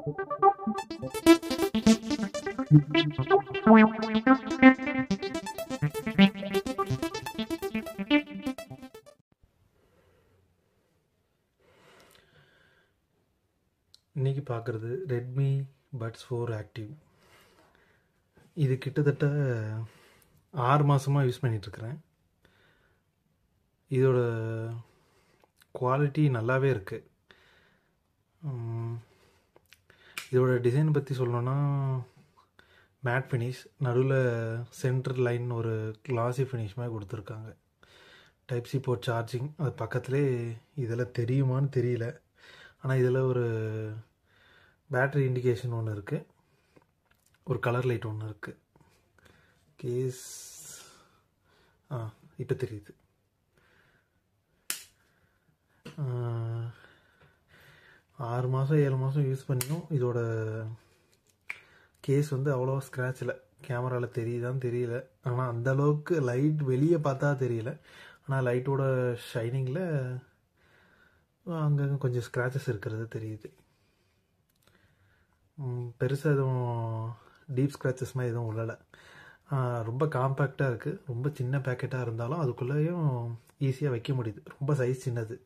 இன்றைக்கி பார்க்குறது Redmi puts 4 active. இது கிட்டத்தட்ட 6 மாதமாக யூஸ் பண்ணிகிட்ருக்கிறேன். இதோட குவாலிட்டி நல்லாவே இருக்குது. இதோட டிசைன் பற்றி சொல்லணுன்னா மேட் ஃபினிஷ், நடுவில் சென்டர் லைன் ஒரு கிளாசி ஃபினிஷ் மாதிரி கொடுத்துருக்காங்க. டைப் சி போர்ட் சார்ஜிங் அது பக்கத்துலேயே. இதில் தெரியுமான்னு தெரியல, ஆனால் இதில் ஒரு பேட்ரி இண்டிகேஷன் ஒன்று இருக்குது, ஒரு கலர் லைட் ஒன்று இருக்குது. கேஸ் இப்போ தெரியுது. 6 மாதம் 7 மாதம் யூஸ் பண்ணியும் இதோட கேஸ் வந்து அவ்வளோவா ஸ்க்ராட்ச் இல்லை. கேமராவில் தெரியுதான்னு தெரியல, ஆனால் அந்தளவுக்கு லைட் வெளியே பார்த்தா தெரியல. ஆனால் லைட்டோட ஷைனிங்கில் அங்கங்கே கொஞ்சம் ஸ்க்ராச்சஸ் இருக்கிறது தெரியுது. பெருசாக எதுவும் டீப் ஸ்க்ராச்சஸ் மாதிரி எதுவும் உள்ளலை. ரொம்ப காம்பேக்டாக இருக்குது. ரொம்ப சின்ன பேக்கெட்டாக இருந்தாலும் அதுக்குள்ளேயும் ஈஸியாக வைக்க முடியுது. ரொம்ப சைஸ் சின்னது.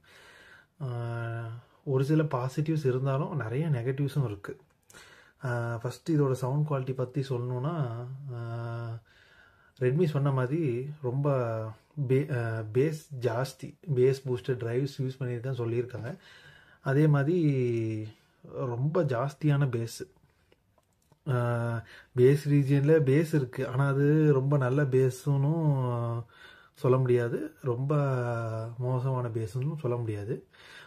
ஒரு சில பாசிட்டிவ்ஸ் இருந்தாலும் நிறைய நெகட்டிவ்ஸும் இருக்குது. ஃபஸ்ட்டு இதோட சவுண்ட் குவாலிட்டி பற்றி சொல்லணுன்னா, ரெட்மி சொன்ன மாதிரி ரொம்ப பேஸ் ஜாஸ்தி, பேஸ் பூஸ்டர் ட்ரைவ்ஸ் யூஸ் பண்ணியிருக்கேன்னு சொல்லியிருக்காங்க. அதே மாதிரி ரொம்ப ஜாஸ்தியான பேஸ் ரீஜியனில் பேஸ் இருக்குது, ஆனால் அது ரொம்ப நல்ல பேஸுன்னு சொல்ல முடியாது, ரொம்ப மோசமான பேஸுன்னு சொல்ல முடியாது.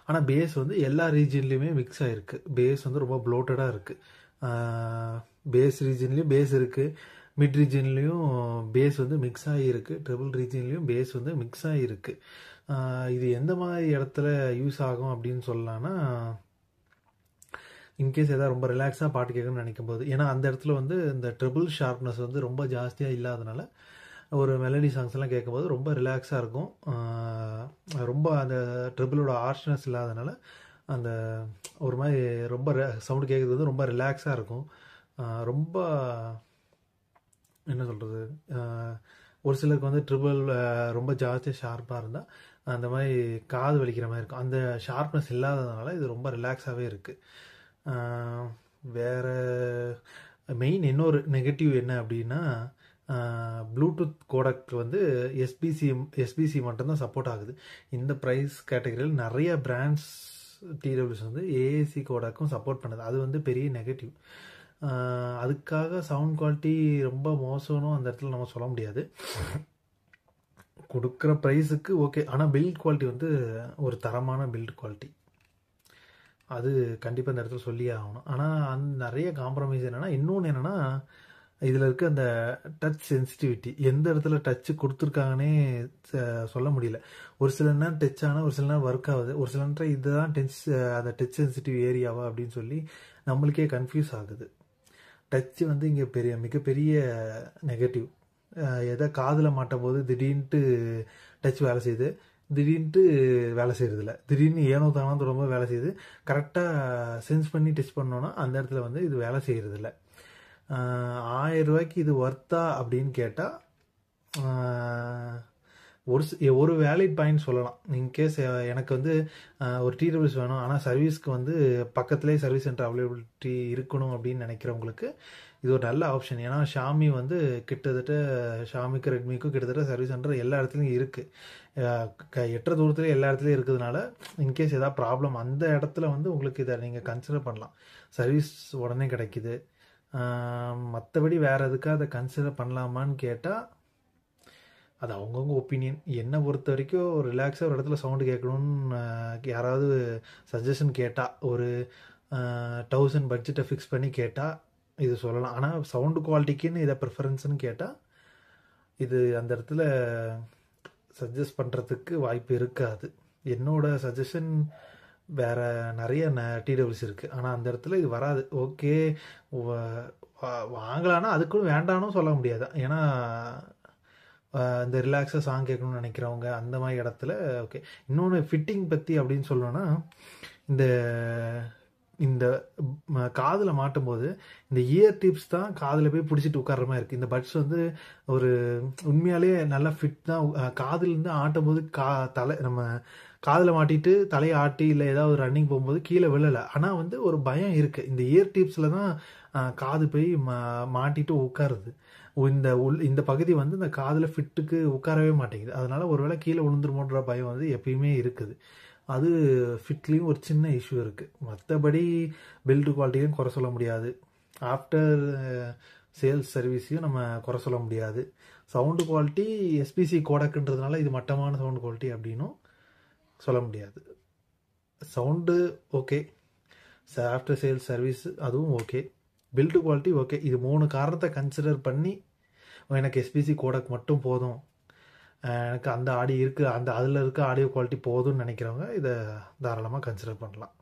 ஆனால் பேஸ் வந்து எல்லா ரீஜன்லேயுமே மிக்ஸ் ஆகிருக்கு. பேஸ் வந்து ரொம்ப ப்ளோட்டடாக இருக்குது. பேஸ் ரீஜன்லேயும் பேஸ் இருக்குது, மிட் ரீஜன்லேயும் பேஸ் வந்து மிக்ஸ் ஆகியிருக்கு, ட்ரிபிள் ரீஜன்லேயும் பேஸ் வந்து மிக்ஸ் ஆகிருக்கு. இது எந்த மாதிரி இடத்துல யூஸ் ஆகும் அப்படின்னு சொல்லலான்னா, இன்கேஸ் எதாவது ரொம்ப ரிலாக்ஸாக பாட்டு கேட்கணும்னு நினைக்கும் போது. ஏன்னா அந்த இடத்துல வந்து இந்த ட்ரிபிள் ஷார்ப்னஸ் வந்து ரொம்ப ஜாஸ்தியாக இல்லாதனால ஒரு மெலடி சாங்ஸ்லாம் கேட்கும்போது ரொம்ப ரிலாக்ஸாக இருக்கும். ரொம்ப அந்த ட்ரிபிளோட ஹார்ஷ்னஸ் இல்லாதனால அந்த ஒரு மாதிரி ரொம்ப சவுண்டு கேட்குறது வந்து ரொம்ப ரிலாக்ஸாக இருக்கும். ரொம்ப என்ன சொல்கிறது, ஒரு சிலருக்கு வந்து ட்ரிபிள் ரொம்ப ஜாஸ்தியாக ஷார்ப்பாக இருந்தால் அந்த மாதிரி காது வலிக்கிற மாதிரி இருக்கும். அந்த ஷார்ப்னஸ் இல்லாததுனால இது ரொம்ப ரிலாக்ஸாகவே இருக்குது. வேறு மெயின் இன்னொரு நெகட்டிவ் என்ன அப்படின்னா, ப்ளூடூத் கோடக் வந்து எஸ்பிசி மட்டும்தான் சப்போர்ட் ஆகுது. இந்த ப்ரைஸ் கேட்டகரியில் நிறைய பிராண்ட்ஸ் டிடபிள்யூஸ் வந்து ஏஏசி கோடக்கும் சப்போர்ட் பண்ணுது. அது வந்து பெரிய நெகட்டிவ். அதுக்காக சவுண்ட் குவாலிட்டி ரொம்ப மோசம்னு அந்த இடத்துல நம்ம சொல்ல முடியாது. கொடுக்குற ப்ரைஸுக்கு ஓகே, ஆனால் பில்ட் குவாலிட்டி வந்து ஒரு தரமான பில்ட் குவாலிட்டி, அது கண்டிப்பாக இந்த இடத்துல சொல்லியே ஆகணும். ஆனால் நிறைய காம்ப்ரமைஸ் என்னென்னா, இன்னொன்று என்னென்னா, இதில் இருக்க அந்த டச் சென்சிட்டிவிட்டி, எந்த இடத்துல டச்சு கொடுத்துருக்காங்கன்னே சொல்ல முடியல. ஒரு சில நேரம் டச் ஆனால் ஒரு சில நேரம் ஒர்க் ஆகுது, ஒரு சில நேரம் இதுதான் அந்த டச் சென்சிட்டிவ் ஏரியாவா அப்படின்னு சொல்லி நம்மளுக்கே கன்ஃபியூஸ் ஆகுது. டச்சு வந்து இங்கே மிகப்பெரிய நெகட்டிவ். எதை காதில் மாட்டும் போது திடீர்னுட்டு டச் வேலை செய்யுது, திடீர்னுட்டு வேலை செய்கிறதில்ல, திடீர்னு ஏனோ தானோ ரொம்ப வேலை செய்யுது. கரெக்டாக சென்ஸ் பண்ணி டச் பண்ணோன்னா அந்த இடத்துல வந்து இது வேலை செய்கிறதில்ல. 1000 ரூபாய்க்கு இது ஒர்த்தா அப்படின்னு கேட்டால் ஒரு வேலிட் பாயிண்ட் சொல்லலாம். இன்கேஸ் எனக்கு வந்து ஒரு டிடபிள்யூஸ் வேணும், ஆனால் சர்வீஸ்க்கு வந்து பக்கத்துலேயே சர்வீஸ் சென்டர் அவைலபிலிட்டி இருக்கணும் அப்படின்னு நினைக்கிறவங்களுக்கு இது ஒரு நல்ல ஆப்ஷன். ஏன்னா ஷாமி வந்து கிட்டத்தட்ட ஷாமிக்கு ரெட்மிக்கும் கிட்டத்தட்ட சர்வீஸ் சென்டர் எல்லா இடத்துலையும் இருக்குது. எட்டுற தூரத்துலேயே எல்லா இடத்துலையும் இருக்கிறதுனால இன்கேஸ் ஏதாவது ப்ராப்ளம் அந்த இடத்துல வந்து உங்களுக்கு இதை நீங்கள் கன்சிடர் பண்ணலாம். சர்வீஸ் உடனே கிடைக்கிது. மற்றபடி வேறு எதுக்காக அதை கன்சிடர் பண்ணலாமான்னு கேட்டால் அது அவங்கவுங்க ஒப்பீனியன். என்னை பொறுத்த வரைக்கும் ஒரு ரிலாக்ஸாக ஒரு இடத்துல சவுண்டு கேட்கணுன்னு யாராவது சஜஷன் கேட்டால், ஒரு 1000 பட்ஜெட்டை ஃபிக்ஸ் பண்ணி கேட்டால் இது சொல்லலாம். ஆனால் சவுண்டு குவாலிட்டிக்குன்னு இதை ப்ரிஃபரன்ஸ்னு கேட்டால் இது அந்த இடத்துல சஜஸ்ட் பண்ணுறதுக்கு வாய்ப்பு இருக்காது. என்னோடய சஜஷன் வேறு நிறைய டிடபிள்யூஸ் இருக்குது, ஆனால் அந்த இடத்துல இது வராது. ஓகே வாங்கலான்னா அதுக்கும் வேண்டானும் சொல்ல முடியாது. ஏன்னா இந்த ரிலாக்ஸாக சாங் கேட்கணும்னு நினைக்கிறவங்க அந்த மாதிரி இடத்துல ஓகே. இன்னொன்று ஃபிட்டிங் பற்றி அப்படின்னு சொல்லணுன்னா, இந்த இந்த காதில் மாட்டும்போது இந்த இயர் டிப்ஸ் தான் காதில் போய் பிடிச்சிட்டு உட்கார்ற மாதிரி இருக்குது. இந்த பட்ஸ் வந்து ஒரு உண்மையாலே நல்லா ஃபிட் தான். காதுலேருந்து ஆட்டும் போது தலை நம்ம காதில் மாட்டிட்டு தலையை ஆட்டி இல்லை ஏதாவது ரன்னிங் போகும்போது கீழே விழலை. ஆனால் வந்து ஒரு பயம் இருக்குது. இந்த இயர் டிப்ஸில் தான் காது போய் மாட்டிட்டு உட்காருது. இந்த பகுதி வந்து இந்த காதில் ஃபிட்டுக்கு உட்காரவே மாட்டேங்குது. அதனால ஒருவேளை கீழே விழுந்துருமோன்ற பயம் வந்து எப்பயுமே இருக்குது. அது ஃபிட்லேயும் ஒரு சின்ன இஷ்யூ இருக்குது. மற்றபடி பில்டு குவாலிட்டியும் குறை சொல்ல முடியாது. ஆஃப்டர் சேல்ஸ் சர்வீஸையும் நம்ம குறை சொல்ல முடியாது. சவுண்டு குவாலிட்டி எஸ்பிசி கோடக்குன்றதுனால இது மட்டமான சவுண்டு குவாலிட்டி அப்படின்னும் சொல்ல முடியாது. Sound okay, after sales service அதுவும் ஓகே, பில்டு குவாலிட்டி ஓகே. இது 3 காரணத்தை கன்சிடர் பண்ணி எனக்கு எஸ்பிசி கோடக் மட்டும் போதும், எனக்கு அந்த ஆடியோ இருக்குது, அதில் இருக்க ஆடியோ குவாலிட்டி போதும்னு நினைக்கிறவங்க இதை தாராளமாக கன்சிடர் பண்ணலாம்.